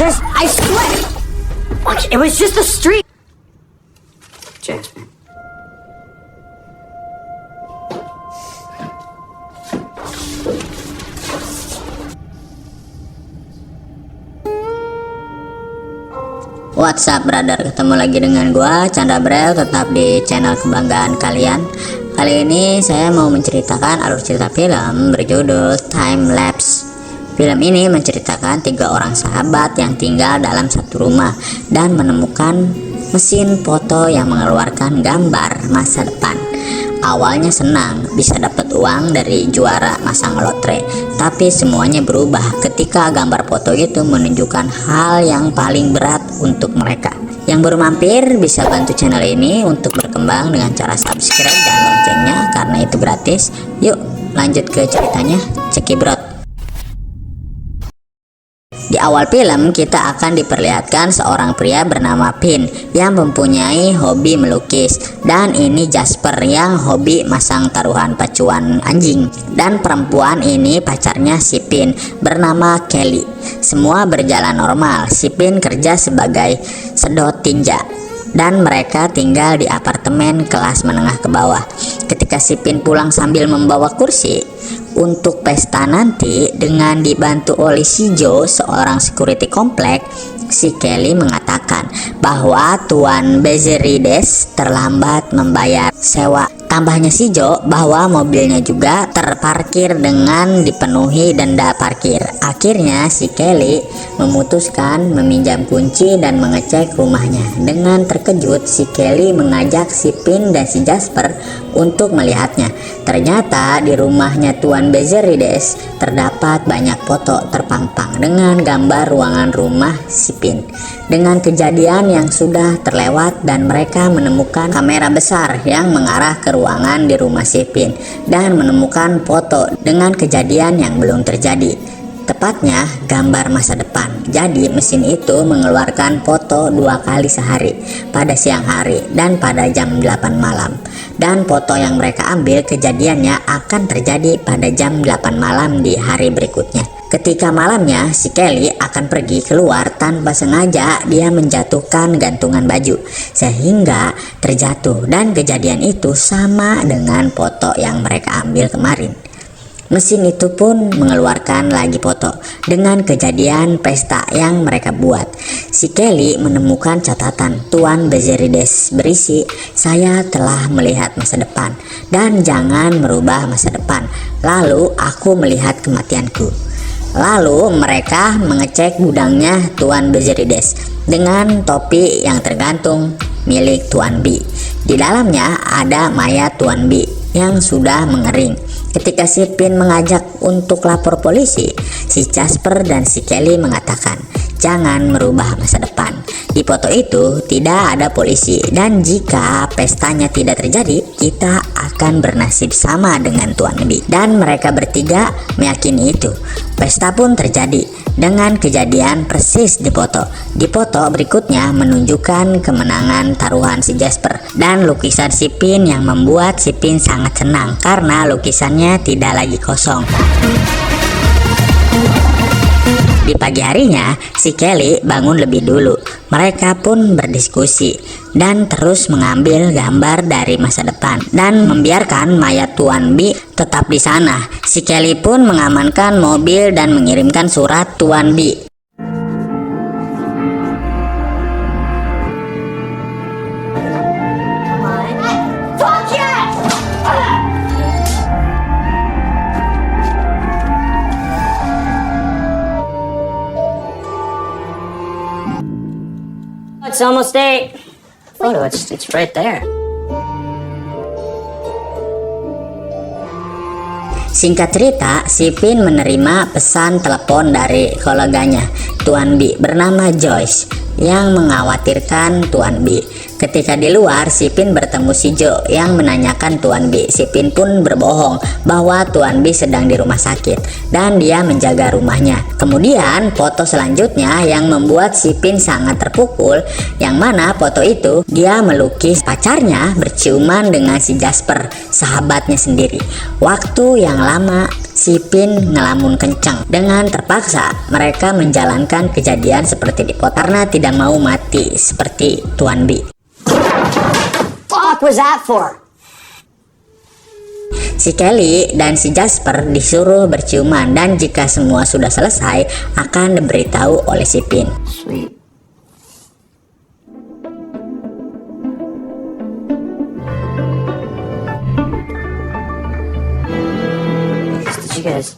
Chris, I swear! Look, it was just a street. Jasmine. What's up brother, ketemu lagi dengan gua Chandra Brel, tetap di channel kebanggaan kalian. Kali ini saya mau menceritakan alur cerita film berjudul Time Lapse. Film ini menceritakan 3 orang sahabat yang tinggal dalam satu rumah dan menemukan mesin foto yang mengeluarkan gambar masa depan. Awalnya senang bisa dapat uang dari juara masang lotre, tapi semuanya berubah ketika gambar foto itu menunjukkan hal yang paling berat untuk mereka. Yang baru mampir bisa bantu channel ini untuk berkembang dengan cara subscribe dan loncengnya karena itu gratis. Yuk lanjut ke ceritanya, cekibrot. Di awal film kita akan diperlihatkan seorang pria bernama Pin yang mempunyai hobi melukis, dan ini Jasper yang hobi masang taruhan pacuan anjing, dan perempuan ini pacarnya si Pin bernama Kelly. Semua berjalan normal. Si Pin kerja sebagai sedot tinja dan mereka tinggal di apartemen kelas menengah ke bawah. Ketika si Pin pulang sambil membawa kursi untuk pesta nanti dengan dibantu oleh si Joe, seorang security komplek, si Kelly mengatakan bahwa Tuan Bezerides terlambat membayar sewa. Tambahnya si Joe bahwa mobilnya juga terparkir dengan dipenuhi denda parkir. Akhirnya si Kelly memutuskan meminjam kunci dan mengecek rumahnya. Dengan terkejut, si Kelly mengajak si Pin dan si Jasper untuk melihatnya. Ternyata di rumahnya Tuan Bezerides terdapat banyak foto terpampang dengan gambar ruangan rumah si Pin. Dengan kejadian yang sudah terlewat dan mereka menemukan kamera besar yang mengarah ke ruangan di rumah si Pin dan menemukan foto dengan kejadian yang belum terjadi, tepatnya gambar masa depan. Jadi mesin itu mengeluarkan foto 2 kali sehari, pada siang hari dan pada jam 8 malam. Dan foto yang mereka ambil kejadiannya akan terjadi pada jam 8 malam di hari berikutnya. Ketika malamnya si Kelly akan pergi keluar, tanpa sengaja dia menjatuhkan gantungan baju sehingga terjatuh, dan kejadian itu sama dengan foto yang mereka ambil kemarin. Mesin itu pun mengeluarkan lagi foto dengan kejadian pesta yang mereka buat. Si Kelly menemukan catatan Tuan Bezerides berisi, "Saya telah melihat masa depan dan jangan merubah masa depan. Lalu aku melihat kematianku." Lalu mereka mengecek gudangnya Tuan Bezerides dengan topi yang tergantung milik Tuan B. Di dalamnya ada mayat Tuan B yang sudah mengering. Ketika si Pin mengajak untuk lapor polisi, si Jasper dan si Kelly mengatakan jangan merubah masa depan. Di foto itu tidak ada polisi, dan jika pestanya tidak terjadi, kita akan bernasib sama dengan Tuan B. Dan mereka bertiga meyakini itu. Pesta pun terjadi dengan kejadian persis di foto. Di foto berikutnya menunjukkan kemenangan taruhan si Jasper dan lukisan si Pin yang membuat si Pin sangat senang karena lukisannya tidak lagi kosong. Di pagi harinya, si Kelly bangun lebih dulu. Mereka pun berdiskusi dan terus mengambil gambar dari masa depan dan membiarkan mayat Tuan B tetap di sana. Si Kelly pun mengamankan mobil dan mengirimkan surat Tuan B. It's almost 8. Photo, it's right there. Singkat cerita, si Pin menerima pesan telepon dari koleganya Tuan B bernama Joyce yang mengkhawatirkan Tuan B. Ketika di luar, si Pin bertemu si Joe yang menanyakan Tuan B. Si Pin pun berbohong bahwa Tuan B sedang di rumah sakit dan dia menjaga rumahnya. Kemudian foto selanjutnya yang membuat si Pin sangat terpukul, yang mana foto itu dia melukis pacarnya berciuman dengan si Jasper, sahabatnya sendiri. Waktu yang lama si Pin ngelamun kencang. Dengan terpaksa mereka menjalankan kejadian seperti di foto karena tidak mau mati seperti Tuan B. Fuck was that for? Si Kelly dan si Jasper disuruh berciuman dan jika semua sudah selesai akan diberitahu oleh si Pin. Sweet. Did you guys?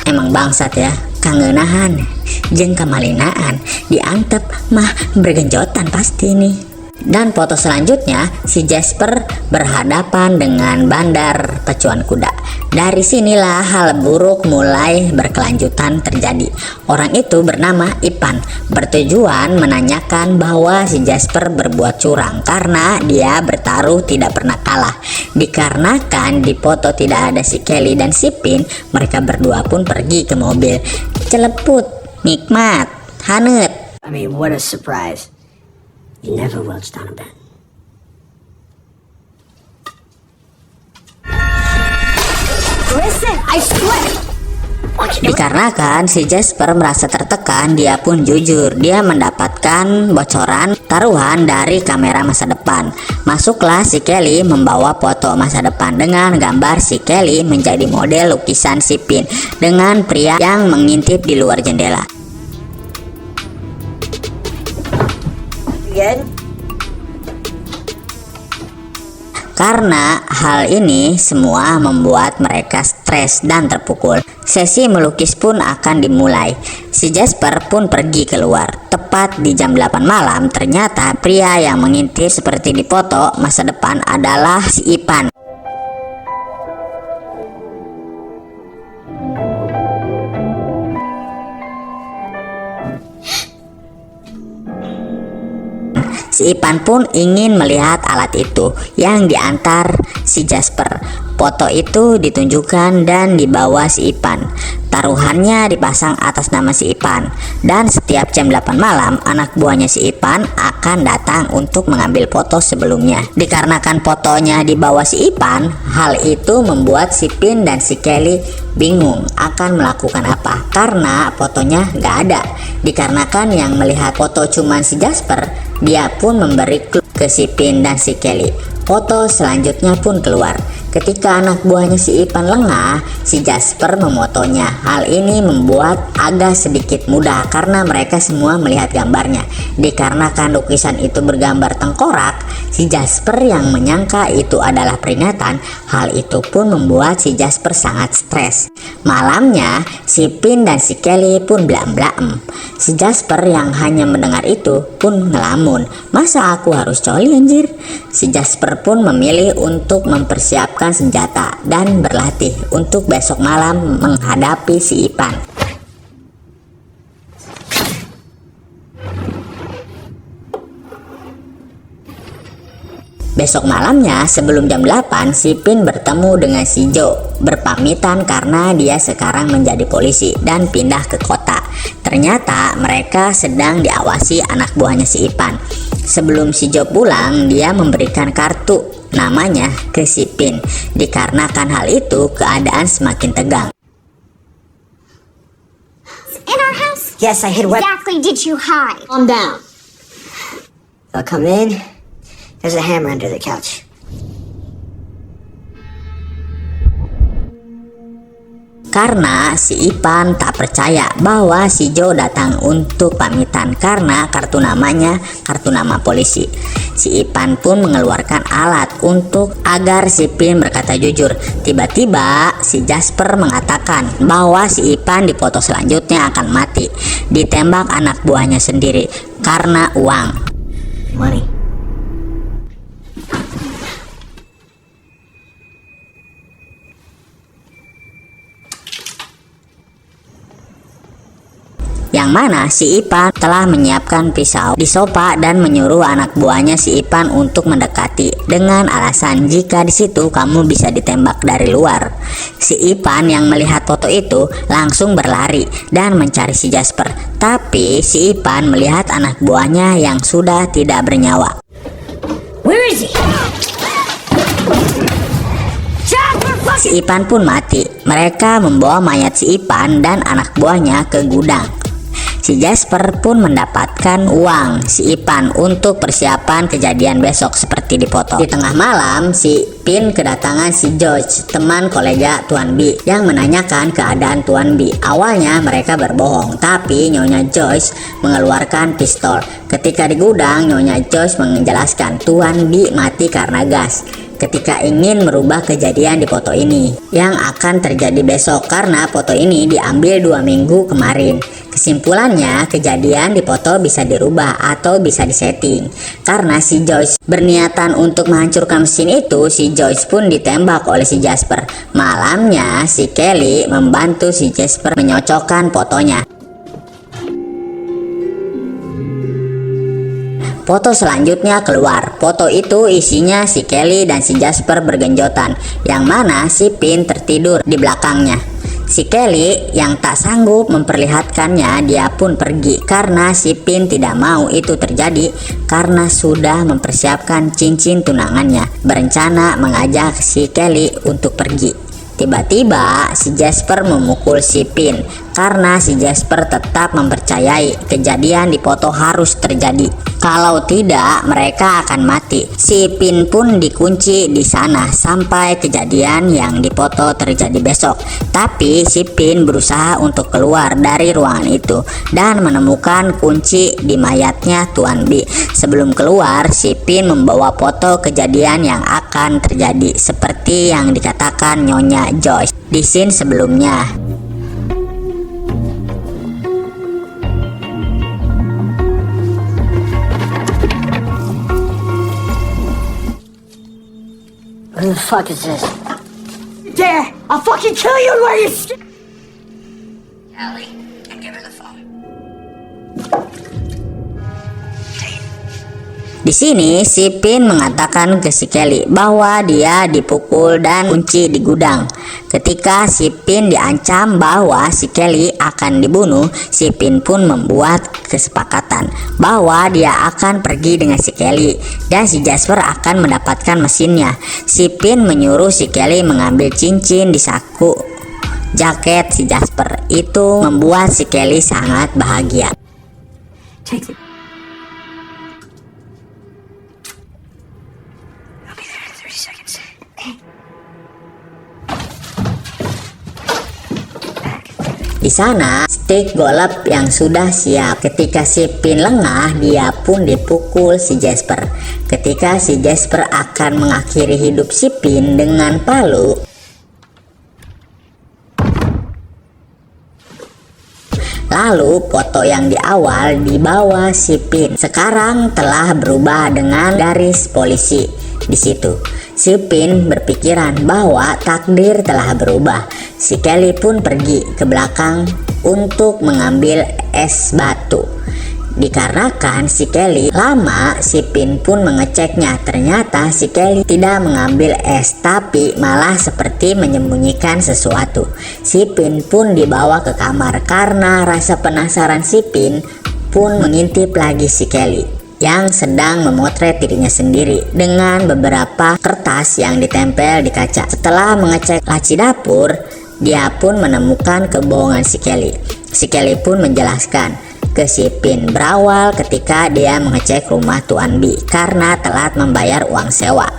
Emang bangsat ya, kangenahan, jeung kamalinaan, diantep mah bergenjotan pasti nih. Dan foto selanjutnya, si Jasper berhadapan dengan bandar pacuan kuda. Dari sinilah hal buruk mulai berkelanjutan terjadi. Orang itu bernama Ipan, bertujuan menanyakan bahwa si Jasper berbuat curang karena dia bertaruh tidak pernah kalah. Dikarenakan di foto tidak ada si Kelly dan si Pin, mereka berdua pun pergi ke mobil. Celeput, nikmat, hanet. I mean, what a surprise. You never welched on a bed. Listen, I swear. Dikarenakan si Jasper merasa tertekan, dia pun jujur. Dia mendapatkan bocoran taruhan dari kamera masa depan. Masuklah si Kelly membawa foto masa depan dengan gambar si Kelly menjadi model lukisan si Pin dengan pria yang mengintip di luar jendela. Good? Karena hal ini semua membuat mereka stres dan terpukul. Sesi melukis pun akan dimulai. Si Jasper pun pergi keluar. Tepat di jam 8 malam, ternyata pria yang mengintip seperti di foto masa depan adalah si Ipan. Si Ipan pun ingin melihat alat itu yang diantar si Jasper. Foto itu ditunjukkan dan dibawa si Ipan. Taruhannya dipasang atas nama si Ipan. Dan setiap jam 8 malam anak buahnya si Ipan akan datang untuk mengambil foto sebelumnya. Dikarenakan fotonya dibawa si Ipan, hal itu membuat si Pin dan si Kelly bingung akan melakukan apa karena fotonya gak ada. Dikarenakan yang melihat foto cuman si Jasper, dia pun memberi clue ke si Pin dan si Kelly. Foto selanjutnya pun keluar. Ketika anak buahnya si Ipan lengah, si Jasper memotonya. Hal ini membuat agak sedikit mudah karena mereka semua melihat gambarnya. Dikarenakan lukisan itu bergambar tengkorak, si Jasper yang menyangka itu adalah peringatan. Hal itu pun membuat si Jasper sangat stres. Malamnya, si Pin dan si Kelly pun blam-blam. Si Jasper yang hanya mendengar itu pun ngelamun. Masa aku harus coli anjir? Si Jasper pun memilih untuk mempersiapkan senjata dan berlatih untuk besok malam menghadapi si Ipan. Besok malamnya sebelum jam 8, si Pin bertemu dengan si Joe, berpamitan karena dia sekarang menjadi polisi dan pindah ke kota. Ternyata mereka sedang diawasi anak buahnya si Ipan. Sebelum si Joe pulang, dia memberikan kartu namanya ke si Pin. Dikarenakan hal itu, keadaan semakin tegang. In our house? Yes, I hid Exactly did you hide? Calm down. I'll come in. There's a hammer under the couch. Karena si Ipan tak percaya bahwa si Joe datang untuk pamitan karena kartu namanya kartu nama polisi. Si Ipan pun mengeluarkan alat untuk agar si Pin berkata jujur. Tiba-tiba si Jasper mengatakan bahwa si Ipan di foto selanjutnya akan mati, ditembak anak buahnya sendiri karena uang. Money. Yang mana si Ipan telah menyiapkan pisau di sofa dan menyuruh anak buahnya si Ipan untuk mendekati dengan alasan jika di situ kamu bisa ditembak dari luar. Si Ipan yang melihat foto itu langsung berlari dan mencari si Jasper, tapi si Ipan melihat anak buahnya yang sudah tidak bernyawa. Where is he? Jasper, Si Ipan pun mati. Mereka membawa mayat si Ipan dan anak buahnya ke gudang. Si Jasper pun mendapatkan uang si Ipan untuk persiapan kejadian besok seperti di foto. Di tengah malam, si Pin kedatangan si George, teman kolega Tuan B, yang menanyakan keadaan Tuan B. Awalnya mereka berbohong, tapi Nyonya Joyce mengeluarkan pistol. Ketika di gudang, Nyonya Joyce menjelaskan Tuan B mati karena gas. Ketika ingin merubah kejadian di foto ini yang akan terjadi besok, karena foto ini diambil 2 minggu kemarin. Kesimpulannya, kejadian di foto bisa dirubah atau bisa disetting. Karena si Joyce berniatan untuk menghancurkan mesin itu, si Joyce pun ditembak oleh si Jasper. Malamnya, si Kelly membantu si Jasper menyocokkan fotonya. Foto selanjutnya keluar. Foto itu isinya si Kelly dan si Jasper bergenjotan, yang mana si Pin tertidur di belakangnya. Si Kelly yang tak sanggup memperlihatkannya, dia pun pergi karena si Pin tidak mau itu terjadi karena sudah mempersiapkan cincin tunangannya, berencana mengajak si Kelly untuk pergi. Tiba-tiba si Jasper memukul si Pin karena si Jasper tetap mempercayai kejadian di foto harus terjadi. Kalau tidak, mereka akan mati. Si Pin pun dikunci di sana sampai kejadian yang di foto terjadi besok. Tapi si Pin berusaha untuk keluar dari ruangan itu dan menemukan kunci di mayatnya Tuan B. Sebelum keluar, si Pin membawa foto kejadian yang akan terjadi seperti yang dikatakan Nyonya Joyce di scene sebelumnya. Who the fuck is this? Dare! I'll fucking kill you while you're Ellie, and give her the phone. Di sini si Pin mengatakan ke si Kelly bahwa dia dipukul dan kunci di gudang. Ketika si Pin diancam bahwa si Kelly akan dibunuh, si Pin pun membuat kesepakatan bahwa dia akan pergi dengan si Kelly dan si Jasper akan mendapatkan mesinnya. Si Pin menyuruh si Kelly mengambil cincin di saku jaket si Jasper. Itu membuat si Kelly sangat bahagia. Take it. Di sana, stick golep yang sudah siap. Ketika si Pin lengah, dia pun dipukul si Jasper. Ketika si Jasper akan mengakhiri hidup si Pin dengan palu, lalu foto yang di awal dibawa si Pin sekarang telah berubah dengan garis polisi. Di situ si Pin berpikiran bahwa takdir telah berubah. Si Kelly pun pergi ke belakang untuk mengambil es batu. Dikarenakan si Kelly lama, si Pin pun mengeceknya. Ternyata si Kelly tidak mengambil es, tapi malah seperti menyembunyikan sesuatu. Si Pin pun dibawa ke kamar karena rasa penasaran. Si Pin pun mengintip lagi si Kelly yang sedang memotret dirinya sendiri dengan beberapa kertas yang ditempel di kaca. Setelah mengecek laci dapur, dia pun menemukan kebohongan si Kelly. Si Kelly pun menjelaskan ke si Pin berawal ketika dia mengecek rumah Tuan B karena telat membayar uang sewa,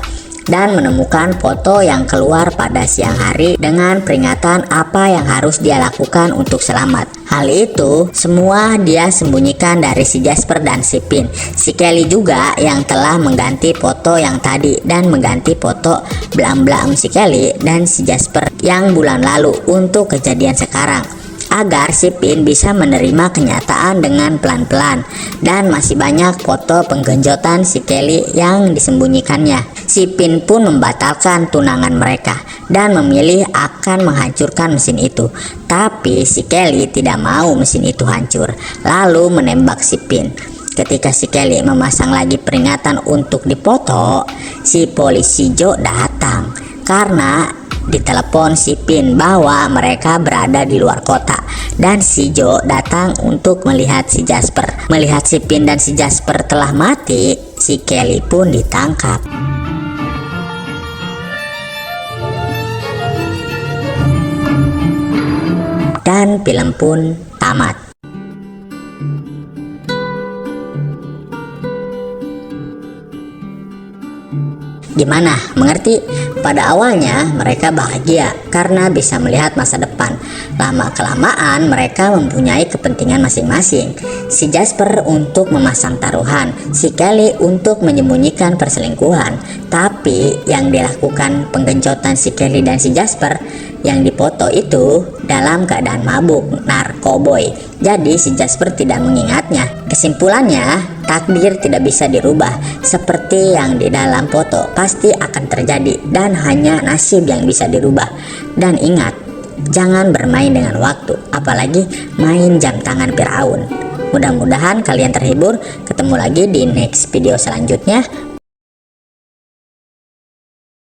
dan menemukan foto yang keluar pada siang hari dengan peringatan apa yang harus dia lakukan untuk selamat. Hal itu semua dia sembunyikan dari si Jasper dan si Pin. Si Kelly juga yang telah mengganti foto yang tadi dan mengganti foto blam-blam si Kelly dan si Jasper yang bulan lalu untuk kejadian sekarang, agar si Pin bisa menerima kenyataan dengan pelan-pelan. Dan masih banyak foto penggenjotan si Kelly yang disembunyikannya. Si Pin pun membatalkan tunangan mereka dan memilih akan menghancurkan mesin itu. Tapi si Kelly tidak mau mesin itu hancur, lalu menembak si Pin. Ketika si Kelly memasang lagi peringatan untuk dipoto, si polisi Joe datang karena ditelepon si Pin bahwa mereka berada di luar kota, dan si Joe datang untuk melihat si Jasper. Melihat si Pin dan si Jasper telah mati, si Kelly pun ditangkap. dan film pun tamat. Gimana? Mengerti? Pada awalnya mereka bahagia karena bisa melihat masa depan. Lama-kelamaan mereka mempunyai kepentingan masing-masing. Si Jasper untuk memasang taruhan, si Kelly untuk menyembunyikan perselingkuhan. Tapi yang dilakukan penggencotan si Kelly dan si Jasper yang dipoto itu dalam keadaan mabuk narkoboy. Jadi si Jasper tidak mengingatnya. Kesimpulannya, takdir tidak bisa dirubah. Seperti yang di dalam foto pasti akan terjadi dan hanya nasib yang bisa dirubah. Dan ingat, jangan bermain dengan waktu, apalagi main jam tangan Firaun. Mudah-mudahan kalian terhibur. Ketemu lagi di next video selanjutnya.